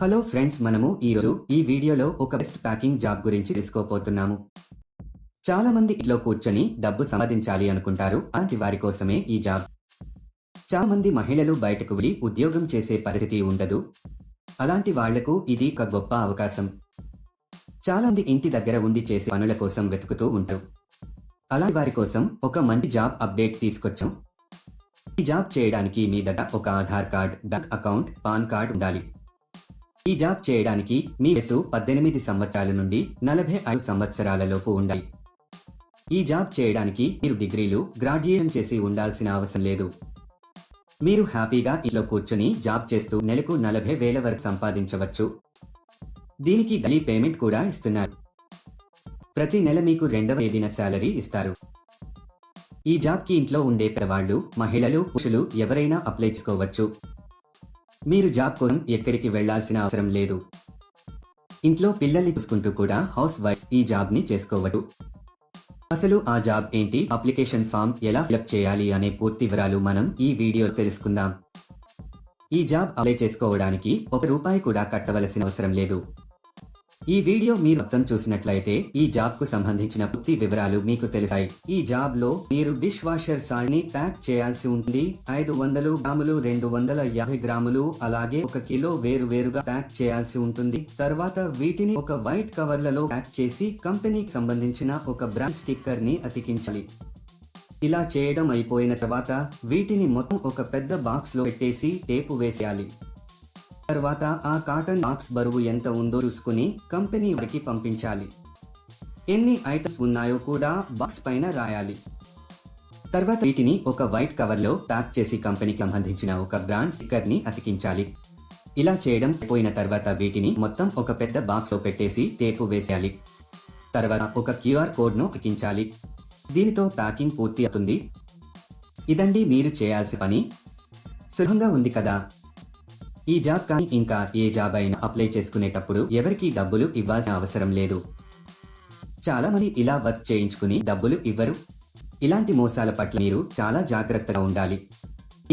Hello friends, మనము ఈరోజు ఈ వీడియోలో ఒక బెస్ట్ ప్యాకింగ్ జాబ్ గురించి తెలుసుకోబోతున్నాము. చాలా మంది ఇంట్లో కూర్చొని డబ్బు సంపాదించాలి అనుకుంటారు. అలాంటి వారి కోసమే ఈ జాబ్. చాలా మంది మహిళలు బయటకు వెళ్లి ఉద్యోగం చేసే పరిస్థితి ఉండదు. అలాంటి వాళ్లకు ఇది ఒక గొప్ప అవకాశం. చాలా మంది ఇంటి దగ్గర ఉండి చేసే పనుల కోసం వెతుకుతూ ఉంటారు. అలాంటి వారి కోసం ఒక మంచి జాబ్ అప్డేట్ తీసుకొచ్చాం. ఈ జాబ్ చేయడానికి మీ దగ్గర ఒక Aadhaar card, bank account, pan card ఉండాలి. ఈ జాబ్ చేయడానికి మీ వయసు 18 సంవత్సరాల నుండి 45 సంవత్సరాల లోపు ఉండాలి. ఈ జాబ్ చేయడానికి మీరు డిగ్రీలు, గ్రాడ్యుయేషన్ చేసి ఉండాల్సిన అవసరం లేదు. మీరు హ్యాపీగా ఇంట్లో కూర్చొని జాబ్ చేస్తూ నెలకు 40,000 వరకు సంపాదించవచ్చు. దీనికి డైలీ పేమెంట్ కూడా ఇస్తున్నారు. ప్రతి నెల మీకు 2వ తేదీన శాలరీ ఇస్తారు. ఈ జాబ్కి ఇంట్లో ఉండే పెద్దవాళ్లు, మహిళలు, పురుషులు ఎవరైనా అప్లై చేసుకోవచ్చు. మీరు జాబ్ కోసం ఎక్కడికి వెళ్లాల్సిన అవసరం లేదు. ఇంట్లో పిల్లల్ని చూసుకుంటూ కూడా హౌస్ వైఫ్స్ ఈ జాబ్ ని చేసుకోవచ్చు. అసలు ఆ జాబ్ ఏంటి, అప్లికేషన్ ఫామ్ ఎలా ఫిలప్ చేయాలి అనే పూర్తి వివరాలు మనం ఈ వీడియో తెలుసుకుందాం. ఈ జాబ్ అప్లై చేసుకోవడానికి ₹1 కూడా కట్టవలసిన అవసరం లేదు. ఈ వీడియో మీరు మొత్తం చూసినట్లయితే ఈ జాబ్ కు సంబంధించిన పూర్తి వివరాలు మీకు తెలుస్తాయి. ఈ జాబ్ లో మీరు డిష్ వాషర్ సాల్ట్ ని ప్యాక్ చేయాల్సి ఉంటుంది. 500 గ్రాములు, 250 గ్రాములు, అలాగే 1 కిలో వేరువేరుగా ప్యాక్ చేయాల్సి ఉంటుంది. తర్వాత వీటిని ఒక వైట్ కవర్లలో ప్యాక్ చేసి కంపెనీకి సంబంధించిన ఒక బ్రాండ్ స్టిక్కర్ ని అతికించాలి. ఇలా చేయడం అయిపోయిన తర్వాత వీటిని మొత్తం ఒక పెద్ద బాక్స్ లో పెట్టేసి టేపు వేసేయాలి. తర్వాత ఆ కాటన్ బాక్స్ బరువు ఎంత ఉందో చూసుకుని కంపెనీ వారికి పంపించాలి. ఎన్ని ఐటమ్స్ ఉన్నాయో కూడా బాక్స్ పైన రాయాలి. తర్వాత వీటిని ఒక వైట్ కవర్ లో ప్యాక్ చేసి కంపెనీకి సంబంధించిన ఒక బ్రాండ్ స్టిక్కర్ ని అతికించాలి. ఇలా చేయడం అయిపోయిన తర్వాత వీటిని మొత్తం ఒక పెద్ద బాక్స్ లో పెట్టేసి టేపు వేసేయాలి. తర్వాత ఒక QR కోడ్ ను అతికించాలి. దీనితో ప్యాకింగ్ పూర్తి అవుతుంది. ఇదండి మీరు చేయాల్సిన పని. సులభంగా ఉంది కదా? ఈ జాబ్ కానీ ఇంకా ఏ జాబ్ అయినా అప్లై చేసుకునేటప్పుడు ఎవరికి డబ్బులు ఇవ్వాల్సిన అవసరం లేదు. చాలా మంది ఇలా వర్క్ చేయించుకుని డబ్బులు ఇవ్వరు. ఇలాంటి మోసాల పట్ల మీరు చాలా జాగ్రత్తగా ఉండాలి.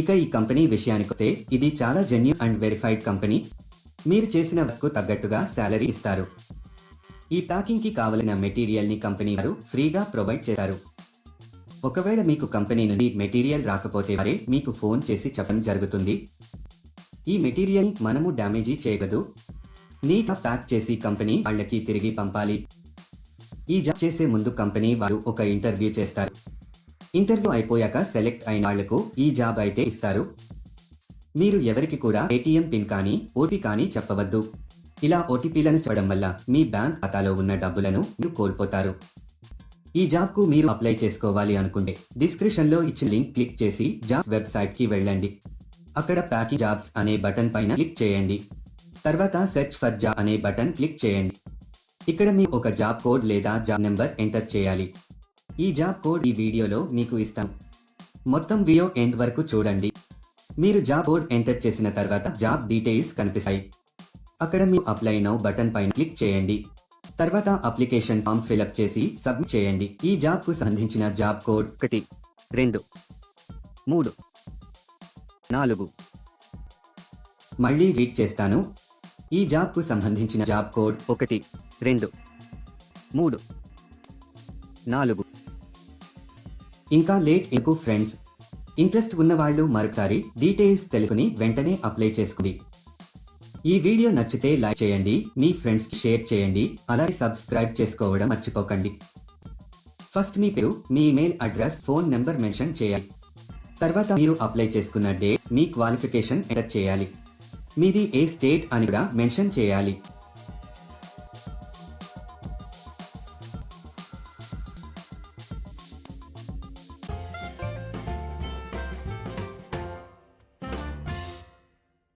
ఇక ఈ కంపెనీ విషయానికొస్తే ఇది చాలా జెన్యూన్ అండ్ వెరిఫైడ్ కంపెనీ. మీరు చేసిన వర్క్ తగ్గట్టుగా శాలరీ ఇస్తారు. ఈ ప్యాకింగ్ కి కావలసిన మెటీరియల్ ని కంపెనీ వారు ఫ్రీగా ప్రొవైడ్ చేస్తారు. ఒకవేళ మీకు కంపెనీ నుండి మెటీరియల్ రాకపోతే వారే మీకు ఫోన్ చేసి చెప్పడం జరుగుతుంది. ఈ మెటీరియల్ మనము డ్యామేజీ చేయగలదు. నీట్గా ప్యాక్ చేసి కంపెనీ వాళ్ళకి తిరిగి పంపాలి. ఈ జాబ్ చేసే ముందు కంపెనీ వారు ఒక ఇంటర్వ్యూ చేస్తారు. ఇంటర్వ్యూ అయిపోయాక సెలెక్ట్ అయిన వాళ్లకు ఈ జాబ్ అయితే ఇస్తారు. మీరు ఎవరికి కూడా ATM పిన్ కానీ OTP కానీ చెప్పవద్దు. ఇలా OTPలను చెప్పడం వల్ల మీ బ్యాంక్ ఖాతాలో ఉన్న డబ్బులను మీరు కోల్పోతారు. ఈ జాబ్ కు మీరు అప్లై చేసుకోవాలి అనుకుంటే డిస్క్రిప్షన్ లో ఇచ్చిన లింక్ క్లిక్ చేసి జాబ్స్ వెబ్సైట్ కి వెళ్ళండి. అక్కడ ప్యాకింగ్ జాబ్స్ అనే బటన్ పైన క్లిక్ చేయండి. తర్వాత సెర్చ్ ఫర్ జాబ్ అనే బటన్ క్లిక్ చేయండి. ఇక్కడ మీ ఒక జాబ్ కోడ్ లేదా జాబ్ నెంబర్ ఎంటర్ చేయాలి. ఈ జాబ్ కోడ్ ఈ వీడియోలో మీకు ఇస్తాం. మొత్తం వీడియో ఎండ్ వరకు చూడండి. మీరు జాబ్ కోడ్ ఎంటర్ చేసిన తర్వాత జాబ్ డీటెయిల్స్ కనిపిస్తాయి. అక్కడ మీ అప్లై నౌ బటన్ పైన క్లిక్ చేయండి. తర్వాత అప్లికేషన్ ఫామ్ ఫిలప్ చేసి సబ్మిట్ చేయండి. ఈ జాబ్ కు సంబంధించిన జాబ్ కోడ్ 1, 2, 3, 4. మళ్ళీ రీడ్ చేస్తాను. ఈ జాబ్ కు సంబంధించిన జాబ్ కోడ్ 1, 2, 3, 4. ఇంకా లేట్ ఎందుకు ఫ్రెండ్స్? ఇంట్రెస్ట్ ఉన్నవాళ్లు మరొకసారి డీటెయిల్స్ తెలుసుకుని వెంటనే అప్లై చేసుకోండి. ఈ వీడియో నచ్చితే లైక్ చేయండి, మీ ఫ్రెండ్స్ కి షేర్ చేయండి, అలాగే సబ్స్క్రైబ్ చేసుకోవడం మర్చిపోకండి. ఫస్ట్ మీ పేరు, మీ email address, phone number mention చేయాలి. తర్వాత మీరు అప్లై చేసుకున్న డేట్, మీ క్వాలిఫికేషన్ ఎంటర్ చేయాలి. మీది ఏ స్టేట్ అని కూడా మెన్షన్ చేయాలి.